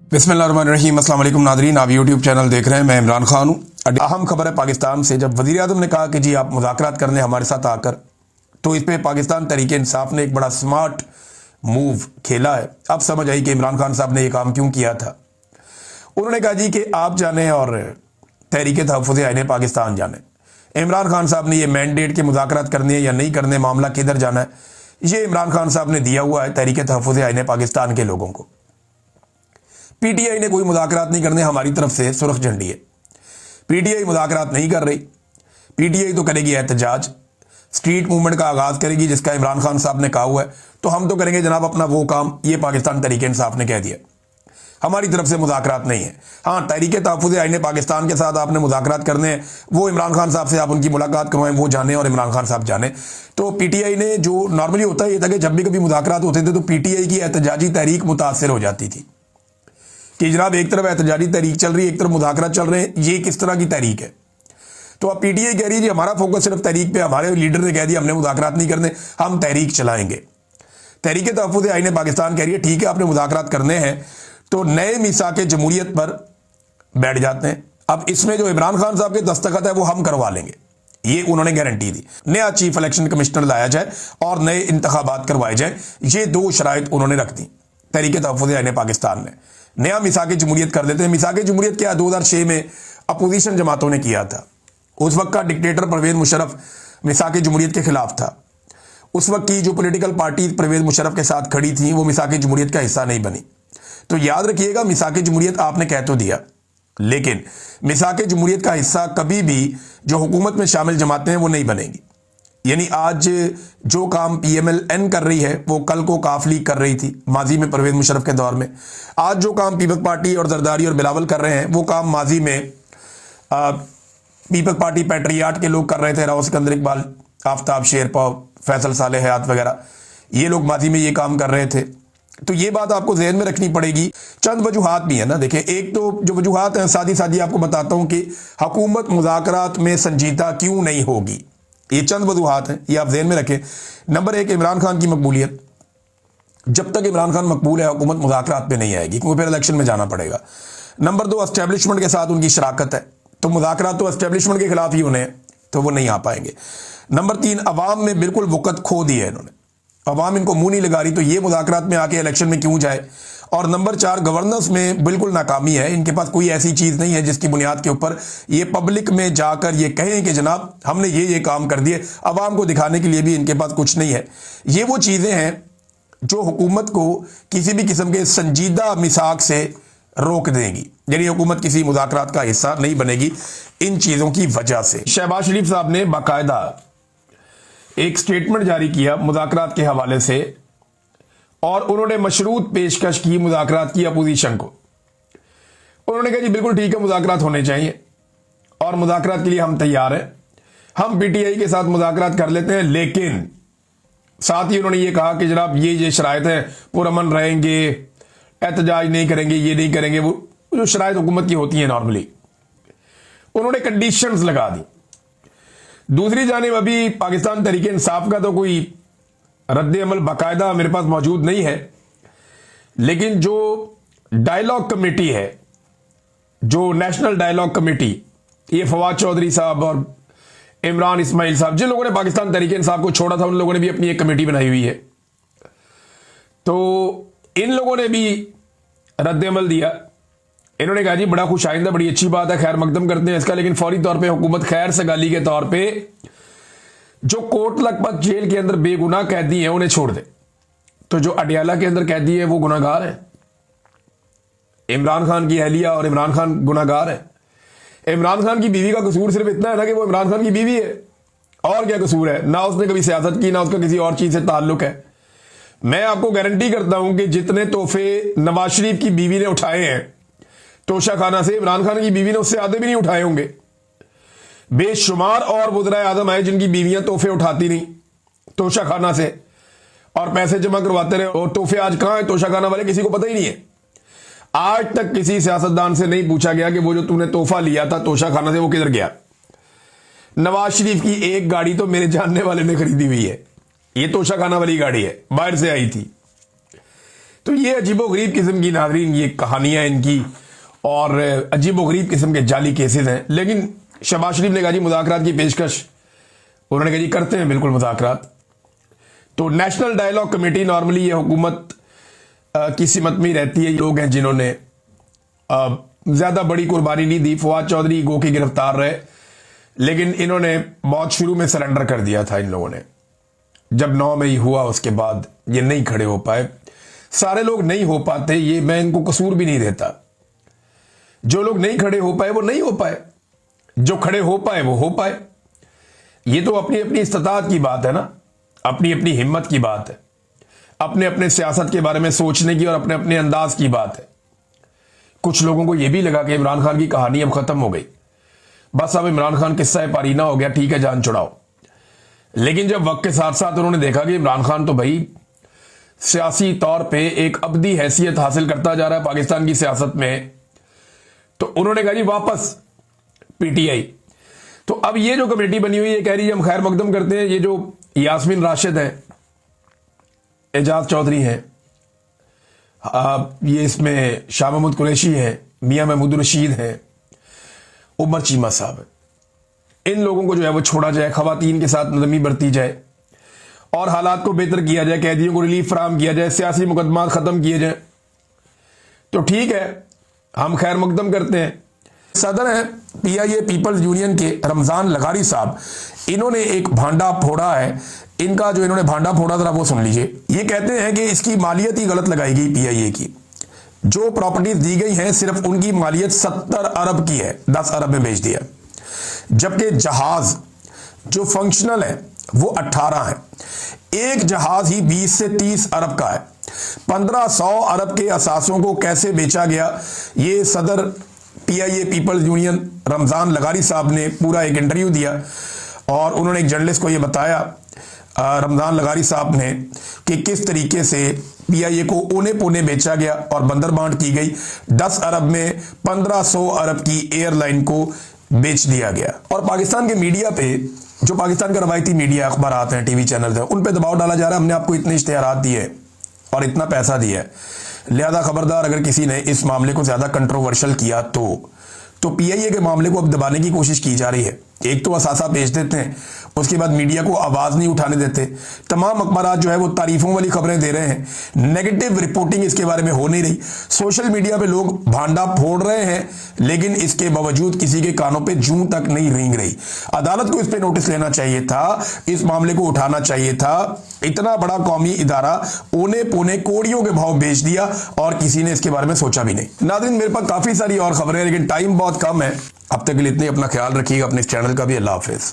बिस्मिल्लाहिर्रहमानिर्रहीम। अस्सलाम वालेकुम नादरीन, आप यूट्यूब चैनल देख रहे हैं। मैं इमरान खान हूँ। अहम खबर है पाकिस्तान से। जब वज़ीर आज़म ने कहा कि जी आप मुज़ाकरात करने हमारे साथ आकर, तो इस पर पाकिस्तान तहरीक इंसाफ ने एक बड़ा स्मार्ट मूव खेला है। अब समझ आई कि इमरान खान साहब ने यह काम क्यों किया था। उन्होंने कहा जी कि आप जाने और तहरीक तहफ़्फ़ुज़ आईन पाकिस्तान जाने। इमरान खान साहब ने यह मैंडेट के मुज़ाकरात करने या नहीं करने, मामला किधर जाना है, ये इमरान खान साहब ने दिया हुआ है तहरीक तहफ़्फ़ुज़ आईन पाकिस्तान के लोगों को। पीटीआई ने कोई मुज़ाकरात नहीं करने, हमारी तरफ से सुर्ख झंडी है। पीटीआई मुज़ाकरात नहीं कर रही। पीटीआई तो करेगी एहतजाज, स्ट्रीट मूवमेंट का आगाज़ करेगी, जिसका इमरान खान साहब ने कहा हुआ है। तो हम तो करेंगे जनाब अपना वो काम, ये पाकिस्तान तहरीक इंसाफ ने कह दिया। हमारी तरफ से मुज़ाकरात नहीं है। हाँ, तहरीक तहफ़्फ़ुज़ आईन पाकिस्तान के साथ आपने मुज़ाकरात करने हैं, वो इमरान खान साहब से आप उनकी मुलाकात करवाएं, वो जाने और इमरान खान साहब जाने। तो पीटीआई ने, जो नॉर्मली होता है ये था कि जब भी कभी मुज़ाकरात होते थे तो पीटीआई की एहतजाजी तहरीक मुतासर हो जाती थी कि जनाब एक तरफ एहतजाजी तहरीक चल रही है, एक तरफ मुज़ाकरात चल रहे हैं, ये किस तरह की तहरीक है। तो अब पीटीआई कह रही है जी हमारा फोकस सिर्फ तहरीक पे, हमारे लीडर ने कह दिया हमने मुज़ाकरात नहीं करने, हम तहरीक चलाएंगे। तहरीक तहफ़्फ़ुज़ आईन पाकिस्तान कह रही है ठीक है आपने मुज़ाकरात करने हैं तो नए मिसाक जमहूरियत पर बैठ जाते हैं। अब इसमें जो इमरान खान साहब के दस्तखत है वो हम करवा लेंगे, ये उन्होंने गारंटी दी। नया चीफ इलेक्शन कमिश्नर लाया जाए और नए इंतखाबात करवाए जाए, ये दो शराइत उन्होंने रख दी तहरीक तहफ़्फ़ुज़ आईन पाकिस्तान ने। नया मिसाक जमहूरियत कर देते हैं। मिसाक जमहूरियत क्या 2006 में अपोजिशन जमातों ने किया था। उस वक्त का डिक्टेटर परवेज़ मुशर्रफ मिसाक जमहूरियत के खिलाफ था। उस वक्त की जो पॉलिटिकल पार्टी परवेज़ मुशर्रफ के साथ खड़ी थी वो मिसाक जमहूरियत का हिस्सा नहीं बनी। तो याद रखिएगा, मिसाक जमहूरियत आपने कह तो दिया, लेकिन मिसाक जमहूरियत का हिस्सा कभी भी जो हुकूमत में शामिल जमातें हैं वो नहीं बनेगी। यानी आज जो काम पीएमएल-एन कर रही है वो कल को काफ लीग कर रही थी माजी में परवेज़ मुशर्रफ के दौर में। आज जो काम पीपल्स पार्टी और जरदारी और बिलावल कर रहे हैं वो काम माजी में पीपल्स पार्टी पैट्रियाट के लोग कर रहे थे। राव सिकंदर इकबाल, आफ्ताब शेरपा, फैसल साले हयात वगैरह, ये लोग माजी में ये काम कर रहे थे। तो ये बात आपको जहन में रखनी पड़ेगी। चंद वजूहात भी है ना, देखें, एक तो जो वजूहात हैं सादी सादी आपको बताता हूं कि हुकूमत मुज़ाकरात में संजीदा क्यों नहीं होगी। ये चंद वजूहात हैं, ये आप ज़हन में रखें। नंबर एक, इमरान खान की मकबूलियत। जब तक इमरान खान मकबूल है हुकूमत मुज़ाकरात पे नहीं आएगी, क्योंकि फिर इलेक्शन में जाना पड़ेगा। नंबर दो, एस्टेब्लिशमेंट के साथ उनकी शराकत है, तो मुज़ाकरात तो एस्टेब्लिशमेंट के खिलाफ ही होने हैं, तो वो नहीं आ पाएंगे। नंबर तीन, अवाम में बिल्कुल वक़्त खो दी है इन्होंने, अवाम इनको मुंह नहीं लगा रही, तो ये मुज़ाकरात में आके इलेक्शन में क्यों जाए। और नंबर चार, गवर्नेंस में बिल्कुल नाकामी है। इनके पास कोई ऐसी चीज़ नहीं है जिसकी बुनियाद के ऊपर ये पब्लिक में जाकर ये कहें कि जनाब हमने ये काम कर दिए। अवाम को दिखाने के लिए भी इनके पास कुछ नहीं है। ये वो चीज़ें हैं जो हुकूमत को किसी भी किस्म के संजीदा मिसाक से रोक देंगी, यानी हुकूमत किसी मुज़ाकरात का हिस्सा नहीं बनेगी इन चीज़ों की वजह से। शहबाज शरीफ साहब ने बाकायदा एक स्टेटमेंट जारी किया मुज़ाकरात के हवाले से, और उन्होंने मशरूत पेशकश की मुज़ाकरात की अपोजिशन को। उन्होंने कहा जी बिल्कुल ठीक है, मुज़ाकरात होने चाहिए और मुज़ाकरात के लिए हम तैयार हैं, हम पीटीआई के साथ मुज़ाकरात कर लेते हैं। लेकिन साथ ही उन्होंने ये कहा कि जनाब ये शराइत हैं, पुरअमन रहेंगे, एहतजाज नहीं करेंगे, ये नहीं करेंगे, वो जो शराइत हुकूमत की होती हैं नॉर्मली, उन्होंने कंडीशंस लगा दी। दूसरी जानिब अभी पाकिस्तान तहरीक इंसाफ का तो कोई रद्द अमल बाकायदा मेरे पास मौजूद नहीं है, लेकिन जो डायलॉग कमेटी है, जो नेशनल डायलॉग कमेटी, ये फवाद चौधरी साहब और इमरान इस्माइल साहब, जिन लोगों ने पाकिस्तान तहरीक इंसाफ को छोड़ा था, उन लोगों ने भी अपनी एक कमेटी बनाई हुई है। तो इन लोगों ने भी रद्द अमल दिया। इन्होंने कहा जी बड़ा खुश आइंदा, बड़ी अच्छी बात है, खैर मकदम करते हैं इसका, लेकिन फौरी तौर पे हुकूमत खैर सगाली के तौर पे जो कोट लखपत जेल के अंदर बेगुनाह कैदी हैं उन्हें छोड़ दे। तो जो अडियाला के अंदर कैदी है वो गुनाहगार है। इमरान खान की अहलिया और इमरान खान गुनाहगार है। इमरान खान की बीवी का कसूर सिर्फ इतना है ना कि वो इमरान खान की बीवी है, और क्या कसूर है। ना उसने कभी सियासत की, ना उसका किसी और चीज से ताल्लुक है। मैं आपको गारंटी करता हूं कि जितने तोहफे नवाज शरीफ की बीवी ने उठाए हैं तोशा खाना से, इमरान खान की बीवी ने उससे आधे भी नहीं उठाए होंगे। बेशुमार और वज़राए आज़म आए जिनकी बीवियां तोहफे उठाती नहीं तोशा खाना से और पैसे जमा करवाते रहे, और तोहफे आज कहां है तोशा खाना वाले, किसी को पता ही नहीं है। आज तक किसी सियासतदान से नहीं पूछा गया कि वो जो तूने तोहफा लिया था तोशा खाना से वो किधर गया। नवाज शरीफ की एक गाड़ी तो मेरे जानने वाले ने खरीदी हुई है, ये तोशा खाना वाली गाड़ी है, बाहर से आई थी। तो ये अजीबोगरीब किस्म की नाज़रीन ये कहानियां इनकी और अजीबोगरीब किस्म के जाली केसेस हैं। लेकिन शहबाज शरीफ ने कहा जी मुज़ाकरात की पेशकश, उन्होंने कहा जी करते हैं बिल्कुल मुज़ाकरात। तो नेशनल डायलॉग कमेटी नॉर्मली ये हुकूमत की सिमत में ही रहती है। लोग हैं जिन्होंने ज्यादा बड़ी कुर्बानी नहीं दी। फवाद चौधरी गो के गिरफ्तार रहे, लेकिन इन्होंने बहुत शुरू में सरेंडर कर दिया था। इन लोगों ने जब 9 मई हुआ उसके बाद ये नहीं खड़े हो पाए। सारे लोग नहीं हो पाते, ये मैं इनको कसूर भी नहीं देता। जो लोग नहीं खड़े हो पाए वो नहीं हो पाए, जो खड़े हो पाए वो हो पाए। ये तो अपनी अपनी इस्तात की बात है ना, अपनी अपनी हिम्मत की बात है, अपने अपने सियासत के बारे में सोचने की और अपने अपने अंदाज की बात है। कुछ लोगों को यह भी लगा कि इमरान खान की कहानी अब खत्म हो गई, बस अब इमरान खान किस्सा पारीना हो गया, ठीक है जान छुड़ाओ। लेकिन जब वक्त के साथ साथ उन्होंने देखा कि इमरान खान तो भाई सियासी तौर पे एक अबदी हैसियत हासिल करता जा रहा है पाकिस्तान की सियासत में, तो उन्होंने कहा जी वापस पीटीआई। तो अब ये जो कमेटी बनी हुई है कह रही है हम खैर मकदम करते हैं। ये जो यास्मीन राशिद है, एजाज चौधरी है, ये इसमें शाह महमूद कुरैशी है, मियां महमूद रशीद है, उमर चीमा साहब है, इन लोगों को जो है वो छोड़ा जाए, खवातीन के साथ नरमी बरती जाए और हालात को बेहतर किया जाए, कैदियों को रिलीफ फराहम किया जाए, सियासी मुकदमा खत्म किए जाए, तो ठीक है हम खैर मकदम करते हैं। सदर हैं पीआईए पीपल्स यूनियन के रमजान लगारी साहब, इन्होंने एक भांडा फोड़ा है। इनका जो इन्होंने भांडा फोड़ा जरा वो सुन लीजिए। ये कहते हैं कि इसकी मालियत ही गलत लगाई गई पीआईए की। जो प्रॉपर्टीज दी गई हैं सिर्फ उनकी मालियत 70 अरब की है, 10 अरब में बेच दिया, जबकि जहाज जो फंक्शनल है वो 18 है। एक जहाज ही 20 से 30 अरब का है। 1500 अरब के असासों को कैसे बेचा गया, ये सदर पीआईए पीपल्स यूनियन रमजान लगारी साहब ने पूरा एक इंटरव्यू दिया और उन्होंने एक जर्नलिस्ट को यह बताया, रमजान लगारी साहब ने, कि किस तरीके से पीआईए को ओने पोने बेचा गया और बंदर बांट की गई। 10 अरब में 1500 अरब की एयरलाइन को बेच दिया गया। और पाकिस्तान के मीडिया पे, जो पाकिस्तान का रवायती मीडिया, अखबार आते हैं, टीवी चैनल है, उन पे दबाव डाला जा रहा है हमने आपको इतने इश्तेहारात दिए और इतना पैसा दिया है, लिहाजा खबरदार अगर किसी ने इस मामले को ज्यादा कंट्रोवर्शियल किया तो पीआईए के मामले को अब दबाने की कोशिश की जा रही है। एक तो असासा बेच देते हैं, उसके बाद मीडिया को आवाज नहीं उठाने देते। तमाम अखबारात जो है वो तारीफों वाली खबरें दे रहे हैं, नेगेटिव रिपोर्टिंग इसके बारे में हो नहीं रही। सोशल मीडिया पे लोग भांडा फोड़ रहे हैं, लेकिन इसके बावजूद किसी के कानों पे जूं तक नहीं रेंग रही। अदालत को इस पे नोटिस लेना चाहिए था, इस मामले को उठाना चाहिए था। इतना बड़ा कौमी इदारा ओने पोने कोड़ियों के भाव बेच दिया और किसी ने इसके बारे में सोचा भी नहीं। नाज़रीन मेरे पास काफी सारी और खबरें हैं, लेकिन टाइम बहुत कम है। अब तक के लिए इतनी, अपना ख्याल रखिएगा, अपने इस चैनल का भी। अल्लाह हाफिज।